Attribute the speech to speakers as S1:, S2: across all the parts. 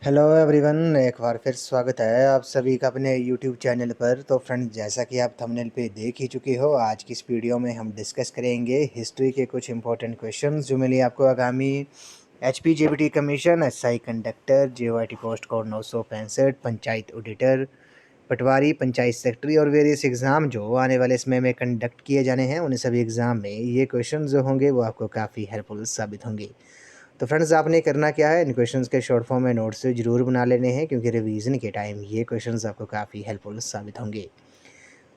S1: Hello everyone, एक बार फिर स्वागत है आप सभी का अपने यूट्यूब चैनल पर। तो फ्रेंड्स, जैसा कि आप थंबनेल पे देख ही चुके हो, आज की इस वीडियो में हम डिस्कस करेंगे हिस्ट्री के कुछ इंपॉर्टेंट क्वेश्चंस जो मिले आपको आगामी HPJBT commission, SI conductor, JYT post code 965, panchayat auditor, patwari, panchayat secretary और वेरियस एग्ज़ाम जो आने वाले समय में कंडक्ट किए जाने हैं, उन सभी एग्ज़ाम में ये क्वेश्चन जो होंगे वो आपको काफ़ी हेल्पफुल साबित होंगे। तो फ्रेंड्स, आपने करना क्या है, इन क्वेश्चंस के शॉर्ट फॉर्म में नोट्स ज़रूर बना लेने हैं, क्योंकि रिवीजन के टाइम ये क्वेश्चंस आपको काफ़ी हेल्पफुल साबित होंगे।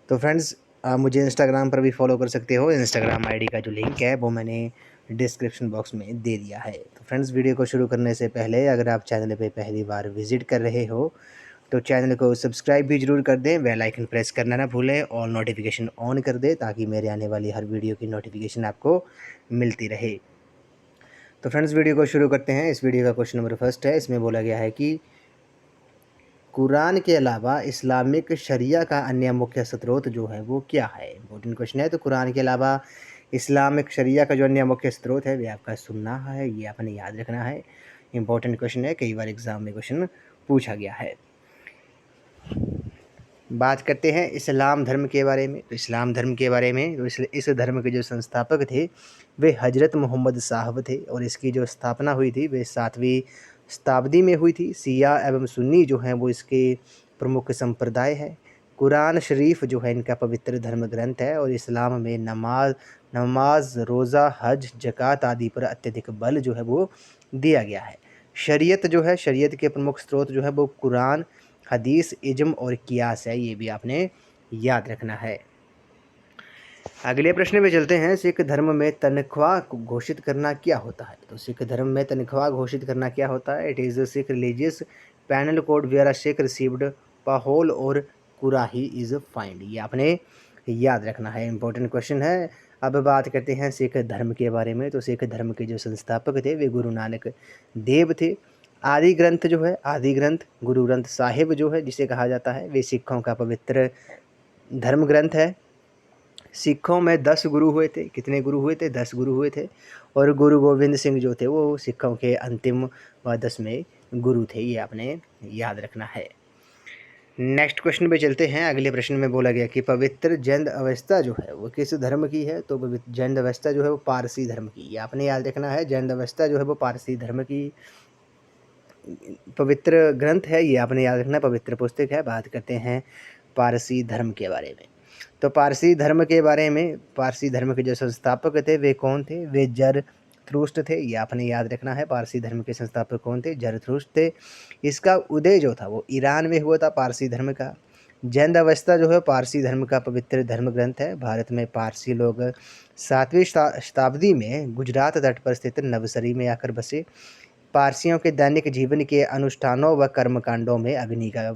S1: तो फ्रेंड्स, आप मुझे इंस्टाग्राम पर भी फॉलो कर सकते हो। इंस्टाग्राम आईडी का जो लिंक है वो मैंने डिस्क्रिप्शन बॉक्स में दे दिया है। तो फ्रेंड्स, वीडियो को शुरू करने से पहले अगर आप चैनल पर पहली बार विजिट कर रहे हो तो चैनल को सब्सक्राइब भी ज़रूर कर दें, बेल आइकन प्रेस करना ना भूलें और नोटिफिकेशन ऑन कर दें, ताकि मेरे आने वाली हर वीडियो की नोटिफिकेशन आपको मिलती रहे। तो फ्रेंड्स, वीडियो को शुरू करते हैं। इस वीडियो का क्वेश्चन नंबर फर्स्ट है। इसमें बोला गया है कि कुरान के अलावा इस्लामिक शरिया का अन्य मुख्य स्रोत जो है वो क्या है। इम्पोर्टेंट क्वेश्चन है। तो कुरान के अलावा इस्लामिक शरिया का जो अन्य मुख्य स्रोत है वे आपका सुनना है, ये आपने याद रखना है। इम्पोर्टेंट क्वेश्चन है, कई बार एग्जाम में क्वेश्चन पूछा गया है। बात करते हैं इस्लाम धर्म के बारे में। तो इस्लाम धर्म के बारे में, तो इस धर्म के जो संस्थापक थे वे हजरत मोहम्मद साहब थे, और इसकी जो स्थापना हुई थी वे 7वीं शताब्दी में हुई थी। शिया एवं सुन्नी जो हैं वो इसके प्रमुख संप्रदाय है। कुरान शरीफ जो है इनका पवित्र धर्म ग्रंथ है, और इस्लाम में नमाज, रोज़ा, हज, ज़कात आदि पर अत्यधिक बल जो है वो दिया गया है। शरीयत जो है, शरीयत के प्रमुख स्रोत जो है वो कुरान, हदीस, इज्म और कियास है, ये भी आपने याद रखना है। अगले प्रश्न में चलते हैं। सिख धर्म में तनख्वाह घोषित करना क्या होता है। तो सिख धर्म में तनख्वाह घोषित करना क्या होता है। It is Sikh religious panel code where a Sikh received pahul और कुराही इज़ फाइंड, ये आपने याद रखना है। इंपॉर्टेंट क्वेश्चन है। अब बात करते हैं सिख धर्म के बारे में। तो सिख धर्म के जो संस्थापक थे वे गुरु नानक देव थे। आदि ग्रंथ जो है, आदि ग्रंथ गुरु ग्रंथ साहिब जो है जिसे कहा जाता है, वे सिखों का पवित्र धर्म ग्रंथ है। सिखों में 10 गुरु हुए थे। कितने गुरु हुए थे? 10 गुरु हुए थे। और गुरु गोविंद सिंह जो थे वो सिखों के अंतिम व 10वें गुरु थे, ये आपने याद रखना है। नेक्स्ट क्वेश्चन पे चलते हैं। अगले प्रश्न में बोला गया कि पवित्र जैन अवस्था जो है वो किस धर्म की है। तो पवित्र जैन अवस्था जो है वो पारसी धर्म की, ये आपने याद रखना है। जैन अवस्था जो है वो पारसी धर्म की पवित्र ग्रंथ है, ये आपने याद रखना, पवित्र पुस्तक है। बात करते हैं पारसी धर्म के बारे में। तो पारसी धर्म के बारे में, पारसी धर्म के जो संस्थापक थे वे कौन थे? वे जरथुष्ट्र थे, ये आपने याद रखना है। पारसी धर्म के संस्थापक कौन थे? जरथुष्ट्र थे। इसका उदय जो था वो ईरान में हुआ था, पारसी धर्म का। जैन अवस्था जो है पारसी धर्म का पवित्र धर्म ग्रंथ है। भारत में पारसी लोग 7वीं शताब्दी में गुजरात तट पर स्थित नवसरी में आकर बसे। पारसियों के दैनिक जीवन के अनुष्ठानों व कर्मकांडों में अग्नि का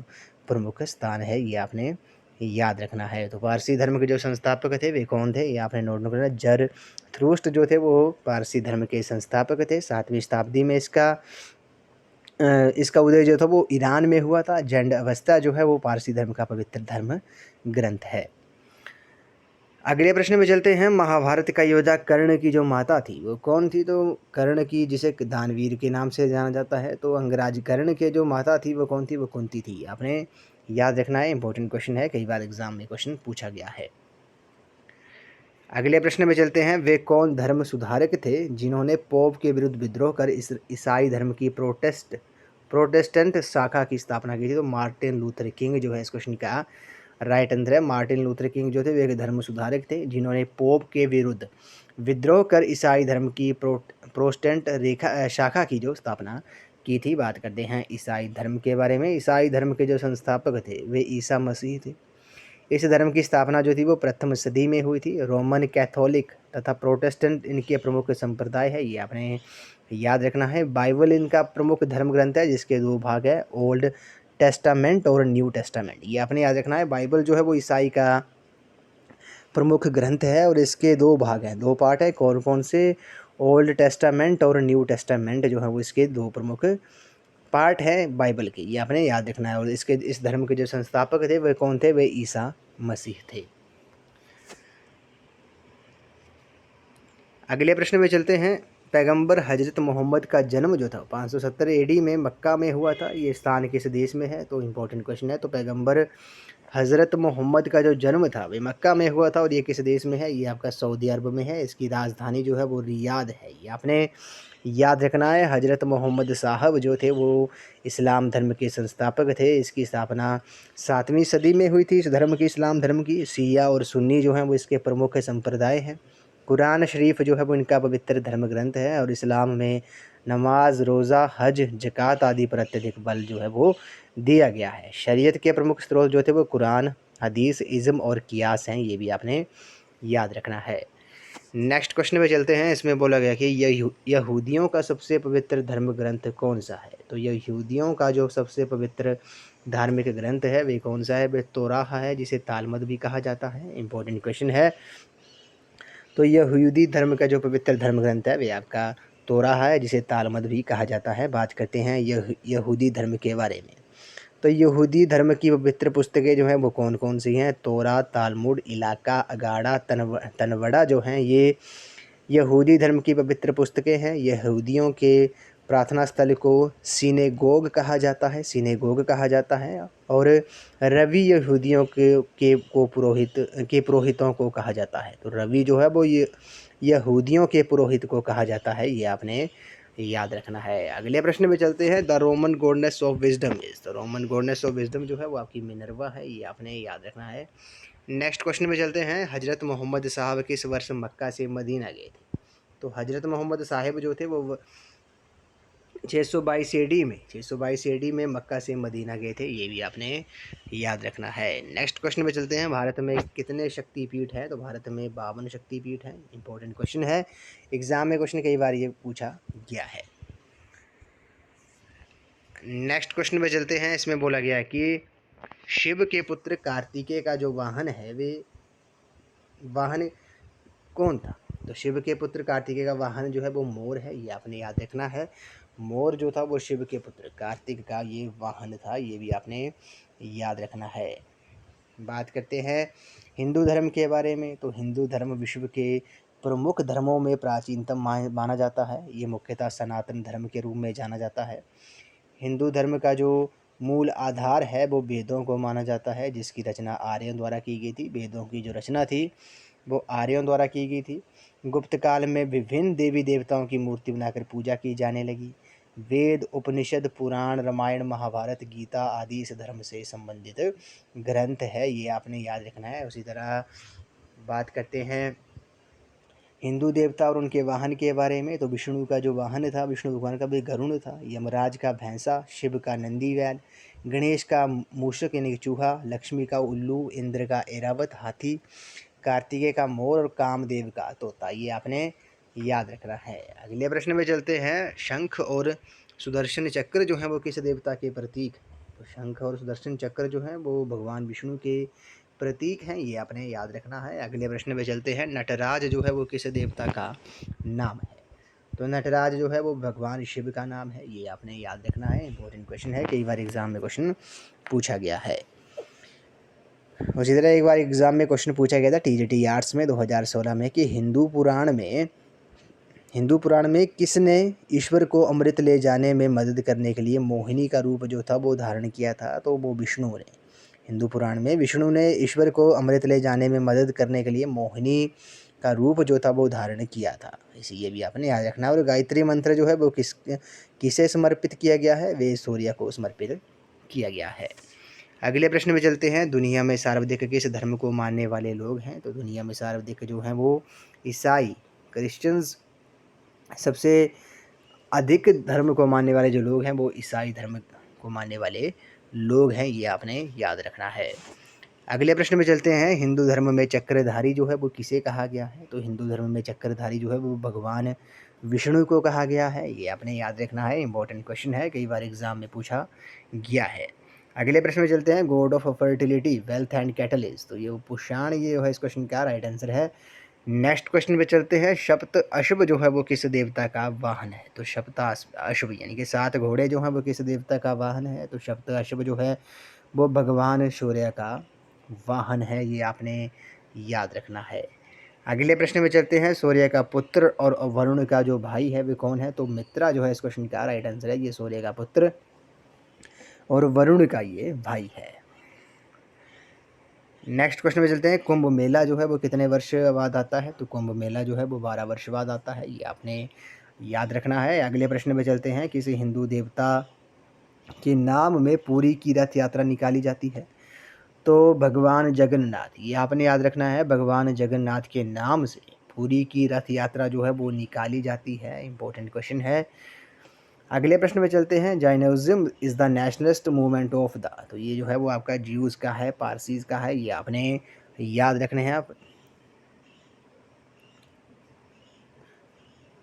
S1: प्रमुख स्थान है, ये आपने याद रखना है। तो पारसी धर्म के जो संस्थापक थे वे कौन थे? ये आपने नोट करना। जरथुष्ट्र जो थे वो पारसी धर्म के संस्थापक थे। 7वीं शताब्दी में इसका उदय जो था वो ईरान में हुआ था। जैन अवस्था जो है वो पारसी धर्म का पवित्र धर्म ग्रंथ है। अगले प्रश्न में चलते हैं। महाभारत का योद्धा कर्ण की जो माता थी वो कौन थी। तो कर्ण की, जिसे दानवीर के नाम से जाना जाता है, तो अंगराज कर्ण के जो माता थी वो कौन थी? वो कुंती थी। आपने याद रखना है, इंपॉर्टेंट क्वेश्चन है, कई बार एग्जाम में क्वेश्चन पूछा गया है। अगले प्रश्न में चलते हैं। वे कौन धर्म सुधारक थे जिन्होंने पोप के विरुद्ध विद्रोह कर ईसाई धर्म की प्रोटेस्टेंट शाखा की स्थापना की थी। तो मार्टिन लूथर किंग जो है इस क्वेश्चन का राइट आंसर है। मार्टिन लूथर किंग जो थे वे एक धर्म सुधारक थे जिन्होंने पोप के विरुद्ध विद्रोह कर ईसाई धर्म की प्रोटेस्टेंट शाखा की जो स्थापना की थी। बात करते हैं ईसाई धर्म के बारे में। ईसाई धर्म के जो संस्थापक थे वे ईसा मसीह थे। इस धर्म की स्थापना जो थी वो प्रथम सदी में हुई थी। रोमन कैथोलिक तथा प्रोटेस्टेंट इनके प्रमुख संप्रदाय है, ये आपने याद रखना है। बाइबल इनका प्रमुख धर्म ग्रंथ है जिसके 2 भाग है, ओल्ड टेस्टामेंट और न्यू टेस्टामेंट, ये आपने याद रखना है। बाइबल जो है वो ईसाई का प्रमुख ग्रंथ है और इसके 2 भाग हैं, 2 पार्ट है। कौन कौन से? ओल्ड टेस्टामेंट और न्यू टेस्टामेंट जो है वो इसके 2 प्रमुख पार्ट है बाइबल के, ये आपने याद रखना है। और इस धर्म के जो संस्थापक थे वे कौन थे? वे ईसा मसीह थे। अगले प्रश्न में चलते हैं पैगंबर हज़रत मोहम्मद का जन्म जो था 570 एडी में मक्का में हुआ था। ये स्थान किस देश में है? तो इम्पोर्टेंट क्वेश्चन है। तो पैगंबर हज़रत मोहम्मद का जो जन्म था वे मक्का में हुआ था और ये किस देश में है? ये आपका सऊदी अरब में है। इसकी राजधानी जो है वो रियाद है। ये आपने याद रखना है। हज़रत मोहम्मद साहब जो थे वो इस्लाम धर्म के संस्थापक थे। इसकी स्थापना 7वीं सदी में हुई थी इस धर्म की, इस्लाम धर्म की। शिया और सुन्नी जो हैं वो इसके प्रमुख संप्रदाय हैं। कुरान शरीफ जो है वो इनका पवित्र धर्म ग्रंथ है और इस्लाम में नमाज, रोज़ा, हज, ज़कात आदि पर अत्यधिक बल जो है वो दिया गया है। शरीयत के प्रमुख स्रोत जो थे वो कुरान, हदीस, इज़्म और कियास हैं। ये भी आपने याद रखना है। नेक्स्ट क्वेश्चन पे चलते हैं। इसमें बोला गया कि यहूदियों का सबसे पवित्र धर्म ग्रंथ कौन सा है? तो यहूदियों का जो सबसे पवित्र धार्मिक ग्रंथ है वे कौन सा है? वे तौराह है, जिसे तालमुद भी कहा जाता है। इंपॉर्टेंट क्वेश्चन है। तो यहूदी धर्म का जो पवित्र धर्म ग्रंथ है वे आपका तौराह है, जिसे तालमुद भी कहा जाता है। बात करते हैं यहूदी धर्म के बारे में। तो यहूदी धर्म की पवित्र पुस्तकें जो हैं वो कौन कौन सी हैं? तोरा, तालमुड, इलाका, अगाड़ा, तनवड़ा जो हैं ये यहूदी धर्म की पवित्र पुस्तकें हैं। यहूदियों के प्रार्थना स्थल को सिनेगोग कहा जाता है, सिनेगोग कहा जाता है। और रवि यहूदियों के पुरोहितों को कहा जाता है। तो रवि जो है वो ये यहूदियों के पुरोहित को कहा जाता है। ये आपने याद रखना है। अगले प्रश्न में चलते हैं। The Roman goddess of wisdom is, the Roman goddess of wisdom जो है वो आपकी मिनर्वा है। ये आपने याद रखना है। नेक्स्ट क्वेश्चन में चलते हैं। हजरत मोहम्मद साहब किस वर्ष मक्का से मदीना गए थे? तो हजरत मोहम्मद साहब जो थे वो 622 एडी में 622 एडी में मक्का से मदीना गए थे। ये भी आपने याद रखना है। नेक्स्ट क्वेश्चन पे चलते हैं। भारत में कितने शक्तिपीठ हैं? तो भारत में 52 शक्तिपीठ हैं। इंपॉर्टेंट क्वेश्चन है। एग्जाम में क्वेश्चन कई बार ये पूछा गया है। नेक्स्ट क्वेश्चन पे चलते हैं। इसमें बोला गया है कि शिव के पुत्र कार्तिकेय का जो वाहन है वे वाहन कौन था? तो शिव के पुत्र कार्तिकेय का वाहन जो है वो मोर है। ये आपने याद रखना है। मोर जो था वो शिव के पुत्र कार्तिक का ये वाहन था। ये भी आपने याद रखना है। बात करते हैं हिंदू धर्म के बारे में। तो हिंदू धर्म विश्व के प्रमुख धर्मों में प्राचीनतम माना जाता है। ये मुख्यतः सनातन धर्म के रूप में जाना जाता है। हिंदू धर्म का जो मूल आधार है वो वेदों को माना जाता है, जिसकी रचना आर्यों द्वारा की गई थी। वेदों की जो रचना थी वो आर्यों द्वारा की गई थी। गुप्त काल में विभिन्न देवी देवताओं की मूर्ति बनाकर पूजा की जाने लगी। वेद, उपनिषद, पुराण, रामायण, महाभारत, गीता आदि इस धर्म से संबंधित ग्रंथ है। ये आपने याद रखना है। उसी तरह बात करते हैं हिंदू देवता और उनके वाहन के बारे में। तो विष्णु का जो वाहन था, विष्णु भगवान का भी गरुड़ था। यमराज का भैंसा, शिव का नंदी बैल, गणेश का मूषक यानी चूहा, लक्ष्मी का उल्लू, इंद्र का ऐरावत हाथी, कार्तिकेय का मोर और कामदेव का तोता। ये आपने याद रखना है। अगले प्रश्न में चलते हैं। शंख और सुदर्शन चक्र जो है वो किस देवता के प्रतीक? तो शंख और सुदर्शन चक्र जो है वो भगवान विष्णु के प्रतीक हैं। ये आपने याद रखना है। अगले प्रश्न में चलते हैं। नटराज जो है वो किस देवता का नाम है? तो नटराज जो है वो भगवान शिव का नाम है। ये आपने याद रखना है। इंपॉर्टेंट क्वेश्चन है, कई बार एग्जाम में क्वेश्चन पूछा गया है। उसी तरह एक बार एग्जाम में क्वेश्चन पूछा गया था टीजीटी आर्ट्स में 2016 में कि हिंदू पुराण में किसने ईश्वर को अमृत ले जाने में मदद करने के लिए मोहिनी का रूप जो था वो धारण किया था? तो वो विष्णु ने। हिंदू पुराण में विष्णु ने ईश्वर को अमृत ले जाने में मदद करने के लिए मोहिनी का रूप जो था वो धारण किया था। इसी ये भी आपने याद रखना है। और गायत्री मंत्र जो है वो किसे समर्पित किया गया है? वे सूर्य को समर्पित किया गया है। अगले प्रश्न में चलते हैं। दुनिया में सर्वाधिक किस धर्म को मानने वाले लोग हैं? तो दुनिया में सर्वाधिक जो हैं वो ईसाई, क्रिश्चियंस, सबसे अधिक धर्म को मानने वाले जो लोग हैं वो ईसाई धर्म को मानने वाले लोग हैं। ये आपने याद रखना है। अगले प्रश्न में चलते हैं। हिंदू धर्म में चक्रधारी जो है वो किसे कहा गया है? तो हिंदू धर्म में चक्रधारी जो है वो भगवान विष्णु को कहा गया है। ये आपने याद रखना है। इंपॉर्टेंट क्वेश्चन है, कई बार एग्जाम में पूछा गया है। अगले प्रश्न में चलते हैं। God of fertility, wealth and catalyst, तो ये पुषाण ये है इस क्वेश्चन का राइट आंसर है। नेक्स्ट क्वेश्चन पे चलते हैं। सप्त अश्व जो है वो किस देवता का वाहन है? तो सप्त अश्व यानी कि 7 घोड़े जो हैं वो किस देवता का वाहन है? तो सप्त अश्व जो है वो भगवान सूर्य का वाहन है। ये आपने याद रखना है। अगले प्रश्न में चलते हैं। सूर्य का पुत्र और वरुण का जो भाई है वे कौन है? तो मित्रा जो है इस क्वेश्चन का राइट आंसर है। ये सूर्य का पुत्र और वरुण का ये भाई है। नेक्स्ट क्वेश्चन में चलते हैं। कुंभ मेला जो है वो कितने वर्ष बाद आता है? तो कुंभ मेला जो है वो 12 वर्ष बाद आता है। ये आपने याद रखना है। अगले प्रश्न में चलते हैं। किसी हिंदू देवता के नाम में पुरी की रथ यात्रा निकाली जाती है? तो भगवान जगन्नाथ, ये आपने याद रखना है। भगवान जगन्नाथ के नाम से पुरी की रथ यात्रा जो है वो निकाली जाती है। इंपॉर्टेंट क्वेश्चन है। अगले प्रश्न में चलते हैं। Jainism is the nationalist movement of the, तो ये जो है वो आपका ज्यूज़ का है, पारसीज़ का है। ये आपने याद रखने हैं। आप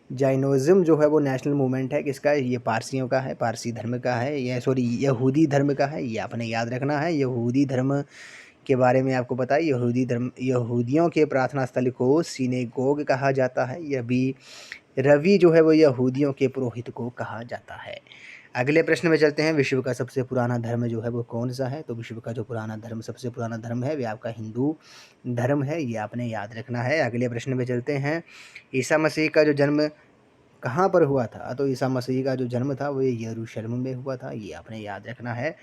S1: जैनिज्म जो है वो नेशनल मूवमेंट है किसका है? ये पारसियों का है, पारसी धर्म का है। ये सॉरी यहूदी धर्म का है। ये आपने याद रखना है। यहूदी धर्म के बारे में आपको पता है। यहूदी धर्म, यहूदियों के प्रार्थना स्थल को सिनेगोग कहा जाता है। यह भी रवि जो है वो यहूदियों के पुरोहित को कहा जाता है। अगले प्रश्न में चलते हैं। विश्व का सबसे पुराना धर्म जो है वो कौन सा है? तो विश्व का जो पुराना धर्म, सबसे पुराना धर्म है, वे आपका हिंदू धर्म है। ये आपने याद रखना है। अगले प्रश्न में चलते हैं। ईसा मसीह का जो जन्म कहाँ पर हुआ था? तो ईसा मसीह का जो जन्म था वो यरूशलेम में हुआ था। ये आपने याद रखना है।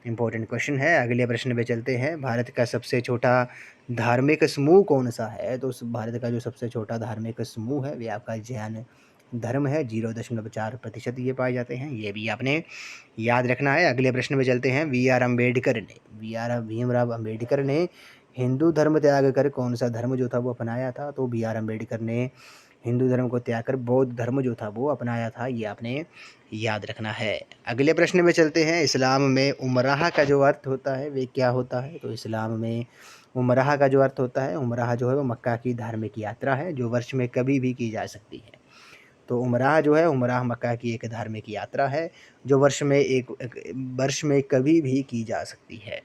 S1: इंपॉर्टेंट क्वेश्चन है। अगले प्रश्न पे चलते हैं। भारत का सबसे छोटा धार्मिक समूह कौन सा है? तो भारत का जो सबसे छोटा धार्मिक समूह है वे आपका जैन धर्म है। 0.4% ये पाए जाते हैं। ये भी आपने याद रखना है। अगले प्रश्न में चलते हैं। भीमराव अम्बेडकर ने हिंदू धर्म त्याग कर कौन सा धर्म जो था वो अपनाया था? तो BR अम्बेडकर ने हिंदू धर्म को त्याग कर बौद्ध धर्म जो था वो अपनाया था। ये आपने याद रखना है। अगले प्रश्न में चलते हैं। इस्लाम में उमराह का जो अर्थ होता है वे क्या होता है? तो इस्लाम में उमराह का जो अर्थ होता है, उमराह जो है वो मक्का की धार्मिक यात्रा है जो वर्ष में कभी भी की जा सकती है। तो उमराह जो है, उमराह मक्का की एक धार्मिक यात्रा है जो वर्ष में कभी भी की जा सकती है।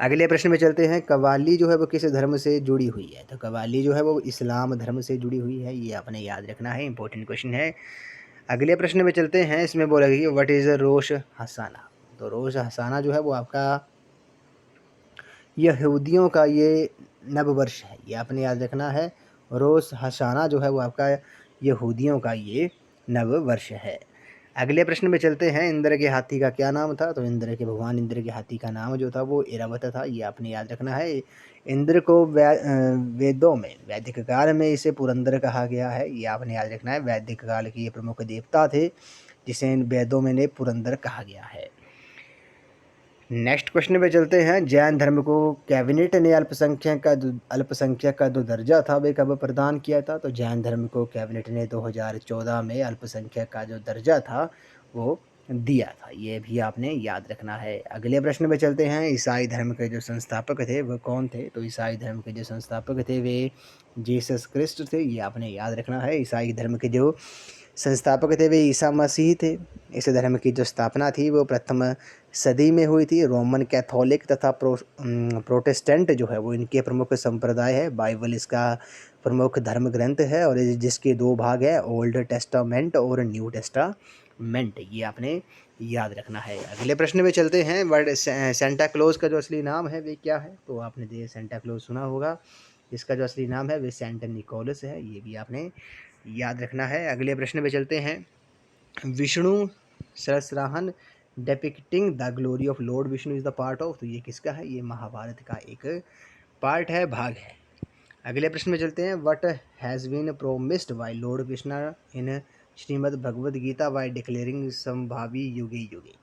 S1: अगले प्रश्न में चलते हैं। कव्वाली जो है वो किस धर्म से जुड़ी हुई है? तो कव्वाली जो है वो इस्लाम धर्म से जुड़ी हुई है। ये आपने याद रखना है। इंपॉर्टेंट क्वेश्चन है। अगले प्रश्न में चलते हैं। इसमें बोला गया व्हाट इज़ रोश हसाना? तो रोश हसाना जो है वो आपका यहूदियों का ये नव वर्ष है। ये आपने याद रखना है। रोश हसाना जो है वो आपका यहूदियों का ये नव वर्ष है। अगले प्रश्न में चलते हैं। इंद्र के हाथी का क्या नाम था? तो भगवान इंद्र के हाथी का नाम जो था वो ऐरावत था। ये आपने याद रखना है। इंद्र को वेदों में, वैदिक काल में इसे पुरंदर कहा गया है। ये आपने याद रखना है। वैदिक काल के ये प्रमुख देवता थे जिसे इन वेदों में ने पुरंदर कहा गया है। नेक्स्ट क्वेश्चन पे चलते हैं। जैन धर्म को कैबिनेट ने अल्पसंख्यक का जो दर्जा था वे कब प्रदान किया था? तो जैन धर्म को कैबिनेट ने 2014 में अल्पसंख्यक का जो दर्जा था वो दिया था। ये भी आपने याद रखना है। अगले प्रश्न पे चलते हैं। ईसाई धर्म के जो संस्थापक थे वो कौन थे? तो ईसाई धर्म के जो संस्थापक थे वे जीसस क्रिस्ट थे। ये आपने याद रखना है। ईसाई धर्म के जो संस्थापक थे वे ईसा मसीह थे। इस धर्म की जो स्थापना थी वो प्रथम सदी में हुई थी। रोमन कैथोलिक तथा प्रोटेस्टेंट जो है वो इनके प्रमुख संप्रदाय है। बाइबल इसका प्रमुख धर्म ग्रंथ है और जिसके 2 भाग है, ओल्ड टेस्टामेंट और न्यू टेस्टामेंट। ये आपने याद रखना है। अगले प्रश्न में चलते हैं। वर्ड सेंटा क्लॉज का जो असली नाम है वे क्या है? तो आपने सेंटा क्लॉज सुना होगा। इसका जो असली नाम है वे सेंट निकोलस है। ये भी आपने याद रखना है। अगले प्रश्न पे चलते हैं। Vishnu Sahasranam depicting the glory of lord Vishnu is the part of, तो ये किसका है? ये महाभारत का एक पार्ट है, भाग है। अगले प्रश्न में चलते हैं। What has been promised by lord Krishna in Shrimad Bhagavad Gita by declaring संभावी युगे युगे,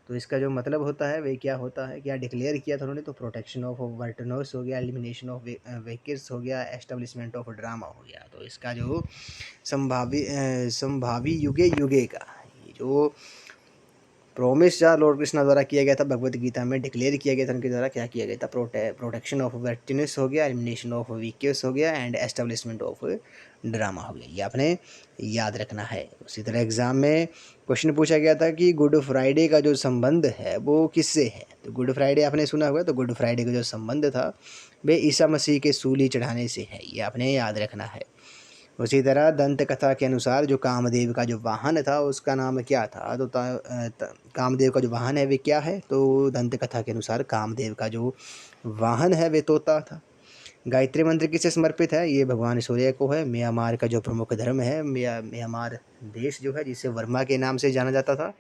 S1: तो इसका जो मतलब होता है वे क्या होता है? क्या डिक्लेयर किया था उन्होंने? तो प्रोटेक्शन ऑफ वर्टनोस हो गया, एलिमिनेशन ऑफ वेकिर्स हो गया, एस्टेब्लिशमेंट ऑफ ड्रामा हो गया। तो इसका जो संभावी युगे युगे का ये जो प्रोमिस या लॉर्ड कृष्णा द्वारा किया गया था, भगवत गीता में डिक्लेयर किया गया था उनके द्वारा, क्या किया गया था? प्रोटेक्शन ऑफ वर्टिनस हो गया, एलिमिनेशन ऑफ वीकनेस हो गया एंड एस्टेब्लिशमेंट ऑफ ड्रामा हो गया। ये आपने याद रखना है। उसी तरह एग्जाम में क्वेश्चन पूछा गया था कि गुड फ्राइडे का जो संबंध है वो किससे है? तो गुड फ्राइडे आपने सुना होगा। तो गुड फ्राइडे का जो संबंध था वे ईसा मसीह के सूली चढ़ाने से है। ये आपने याद रखना है। उसी तरह दंत कथा के अनुसार जो कामदेव का जो वाहन था उसका नाम क्या था? तो कामदेव का जो वाहन है वे क्या है? तो दंत कथा के अनुसार कामदेव का जो वाहन है वे तोता था। गायत्री मंत्र किसे समर्पित है? ये भगवान सूर्य को है। म्यांमार का जो प्रमुख धर्म है, म्यांमार देश जो है जिसे वर्मा के नाम से जाना जाता था,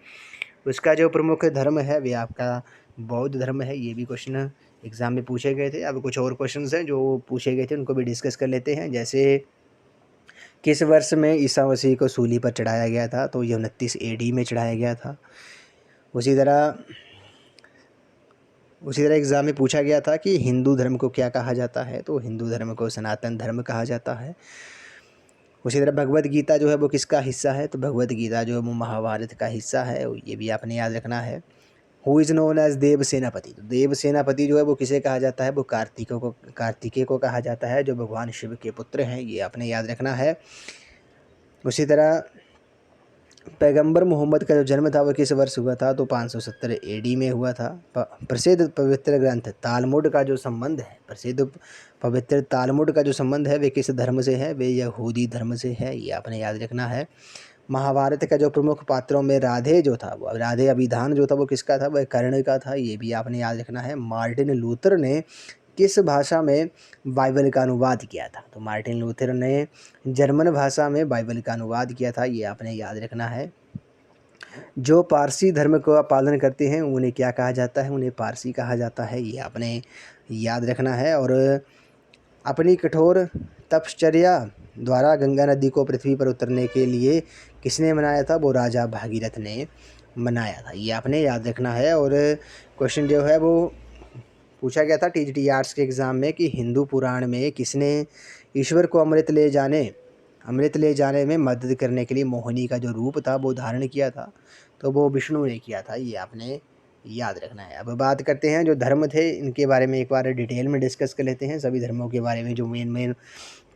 S1: उसका जो प्रमुख धर्म है वे आपका बौद्ध धर्म है। ये भी क्वेश्चन एग्ज़ाम में पूछे गए थे। अब कुछ और क्वेश्चंस हैं जो पूछे गए थे, उनको भी डिस्कस कर लेते हैं। जैसे किस वर्ष में ईसा मसीह को सूली पर चढ़ाया गया था? तो ये 29 AD में चढ़ाया गया था। उसी तरह एग्ज़ाम में पूछा गया था कि हिंदू धर्म को क्या कहा जाता है? तो हिंदू धर्म को सनातन धर्म कहा जाता है। उसी तरह भगवद गीता जो है वो किसका हिस्सा है? तो भगवद गीता जो है वो महाभारत का हिस्सा है। ये भी आपने याद रखना है। हु इज़ नोन एज देव सेनापति? तो देव सेनापति जो है वो किसे कहा जाता है? वो कार्तिकेय को कहा जाता है, जो भगवान शिव के पुत्र हैं। ये आपने याद रखना है। उसी तरह पैगंबर मोहम्मद का जो जन्म था वो किस वर्ष हुआ था? तो 570 AD में हुआ था। प्रसिद्ध पवित्र ग्रंथ तालमुड का जो संबंध है, प्रसिद्ध पवित्र तालमुड का जो संबंध है वे किस धर्म से है? वे यहूदी धर्म से है। ये आपने याद रखना है। महाभारत का जो प्रमुख पात्रों में राधे जो था, वो राधे अभिधान जो था वो किसका था? वह कर्ण का था। ये भी आपने याद रखना है। मार्टिन लूथर ने किस भाषा में बाइबल का अनुवाद किया था? तो मार्टिन लूथर ने जर्मन भाषा में बाइबल का अनुवाद किया था। ये आपने याद रखना है। जो पारसी धर्म का पालन करते हैं उन्हें क्या कहा जाता है? उन्हें पारसी कहा जाता है। ये आपने याद रखना है। और अपनी कठोर तपश्चर्या द्वारा गंगा नदी को पृथ्वी पर उतरने के लिए किसने मनाया था? वो राजा भागीरथ ने मनाया था। ये आपने याद रखना है। और क्वेश्चन जो है वो पूछा गया था TGT आर्ट्स के एग्ज़ाम में कि हिंदू पुराण में किसने ईश्वर को अमृत ले जाने में मदद करने के लिए मोहिनी का जो रूप था वो धारण किया था? तो वो विष्णु ने किया था। ये आपने याद रखना है। अब बात करते हैं जो धर्म थे इनके बारे में एक बार डिटेल में डिस्कस कर लेते हैं। सभी धर्मों के बारे में जो मेन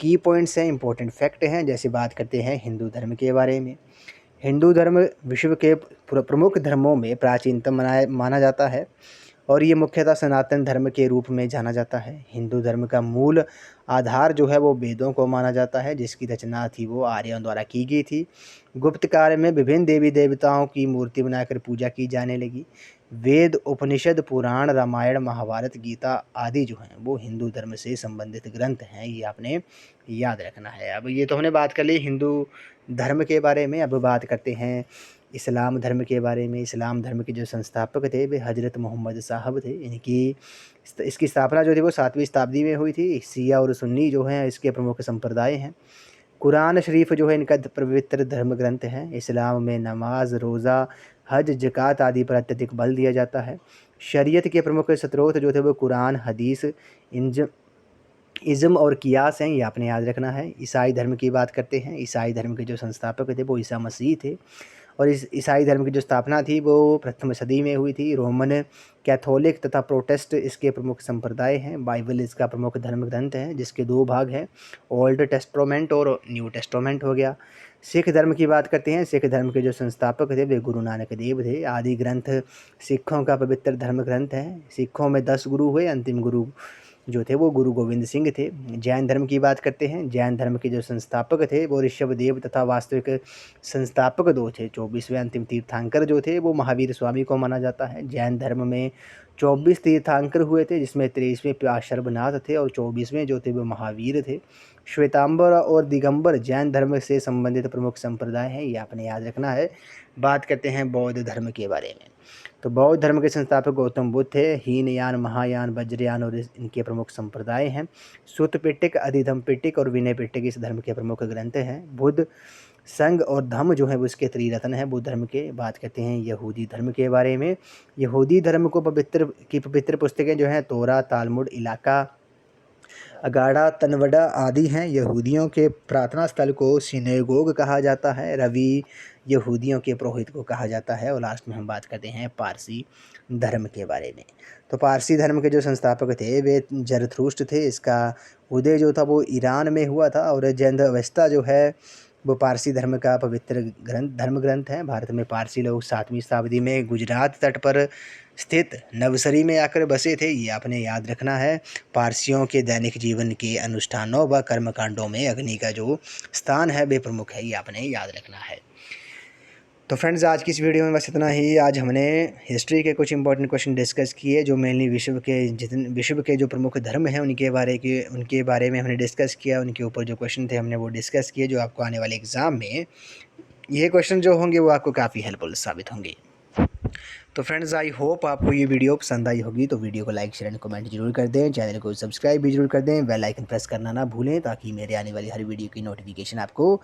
S1: की पॉइंट्स हैं, इंपॉर्टेंट फैक्ट हैं। जैसे बात करते हैं हिंदू धर्म के बारे में। हिंदू धर्म विश्व के प्रमुख धर्मों में प्राचीनतम माना जाता है और ये मुख्यतः सनातन धर्म के रूप में जाना जाता है। हिंदू धर्म का मूल आधार जो है वो वेदों को माना जाता है, जिसकी रचना थी वो आर्यों द्वारा की गई थी। गुप्त काल में विभिन्न देवी देवताओं की मूर्ति बनाकर पूजा की जाने लगी। वेद, उपनिषद, पुराण, रामायण, महाभारत, गीता आदि जो हैं वो हिंदू धर्म से संबंधित ग्रंथ हैं। ये आपने याद रखना है। अब ये तो हमने बात कर ली हिंदू धर्म के बारे में। अब बात करते हैं इस्लाम धर्म के बारे में। इस्लाम धर्म के जो संस्थापक थे वे हज़रत मोहम्मद साहब थे। इसकी स्थापना जो थी वो 7वीं शताब्दी में हुई थी। शिया और सुन्नी जो हैं इसके प्रमुख संप्रदाय हैं। कुरान शरीफ जो है इनका पवित्र धर्म ग्रंथ है। इस्लाम में नमाज, रोज़ा, हज, ज़कात आदि पर अत्यधिक बल दिया जाता है। शरीयत के प्रमुख स्रोत जो थे वो कुरान, हदीस, इज़्म और कियास हैं। ये आपने याद रखना है। ईसाई धर्म की बात करते हैं। ईसाई धर्म के जो संस्थापक थे वो ईसा मसीह थे और इस ईसाई धर्म की जो स्थापना थी वो प्रथम सदी में हुई थी। रोमन कैथोलिक तथा प्रोटेस्ट इसके प्रमुख संप्रदाय हैं। बाइबल इसका प्रमुख धर्म ग्रंथ है जिसके 2 भाग हैं, ओल्ड टेस्टामेंट और न्यू टेस्टामेंट हो गया। सिख धर्म की बात करते हैं। सिख धर्म के जो संस्थापक थे वे गुरु नानक देव थे। आदि ग्रंथ सिखों का पवित्र धर्म ग्रंथ है। सिखों में 10 गुरु हुए, अंतिम गुरु जो थे वो गुरु गोविंद सिंह थे। जैन धर्म की बात करते हैं। जैन धर्म के जो संस्थापक थे वो ऋषभदेव तथा वास्तविक संस्थापक 2 थे। 24वें अंतिम तीर्थंकर जो थे वो महावीर स्वामी को माना जाता है। जैन धर्म में 24 तीर्थंकर हुए थे जिसमें 23वें पार्श्वनाथ थे और 24वें जो थे वो महावीर थे। श्वेतांबर और दिगंबर जैन धर्म से संबंधित प्रमुख संप्रदाय हैं। ये आपने याद रखना है। बात करते हैं बौद्ध धर्म के बारे में। तो बौद्ध धर्म के संस्थापक गौतम बुद्ध थे। हीनयान, महायान, वज्रयान और इनके प्रमुख संप्रदाय हैं। सूत पिटक, अधिधम पिटक और विनय पिटक इस धर्म के प्रमुख ग्रंथ हैं। बुद्ध, संघ और धम्म जो है वो इसके त्रिरत्न है बुद्ध धर्म के। बात करते हैं यहूदी धर्म के बारे में। यहूदी धर्म को पवित्र पुस्तकें जो हैं तोरा, तालमुड, इलाका, अगाड़ा, तनवडा आदि हैं। यहूदियों के प्रार्थना स्थल को सिनेगोग कहा जाता है। रवि यहूदियों के पुरोहित को कहा जाता है। और लास्ट में हम बात करते हैं पारसी धर्म के बारे में। तो पारसी धर्म के जो संस्थापक थे वे जरथुष्ट्र थे। इसका उदय जो था वो ईरान में हुआ था और जैन अवस्था जो है वो पारसी धर्म का पवित्र धर्म ग्रंथ है। भारत में पारसी लोग 7वीं शताब्दी में गुजरात तट पर स्थित नवसरी में आकर बसे थे। ये आपने याद रखना है। पारसियों के दैनिक जीवन के अनुष्ठानों व कर्मकांडों में अग्नि का जो स्थान है वे प्रमुख है। ये आपने याद रखना है। तो फ्रेंड्स आज की इस वीडियो में बस इतना ही। आज हमने हिस्ट्री के कुछ इंपॉर्टेंट क्वेश्चन डिस्कस किए, जो मेनली विश्व के जो प्रमुख धर्म हैं उनके बारे में हमने डिस्कस किया। उनके ऊपर जो क्वेश्चन थे हमने वो डिस्कस किए, जो आपको आने वाले एग्ज़ाम में ये क्वेश्चन जो होंगे वो आपको काफ़ी हेल्पफुल साबित होंगे। तो फ्रेंड्स आई होप आपको ये वीडियो पसंद आई होगी। तो वीडियो को लाइक शेयर एंड कमेंट जरूर कर दें, चैनल को सब्सक्राइब भी जरूर कर दें, बेल आइकन प्रेस करना ना भूलें, ताकि मेरे आने वाली हर वीडियो की नोटिफिकेशन आपको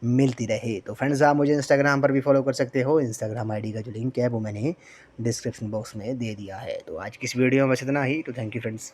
S1: मिलती रहे। तो फ्रेंड्स आप मुझे इंस्टाग्राम पर भी फॉलो कर सकते हो। इंस्टाग्राम आईडी का जो लिंक है वो मैंने डिस्क्रिप्शन बॉक्स में दे दिया है। तो आज की इस वीडियो में बस इतना ही। तो थैंक यू फ्रेंड्स।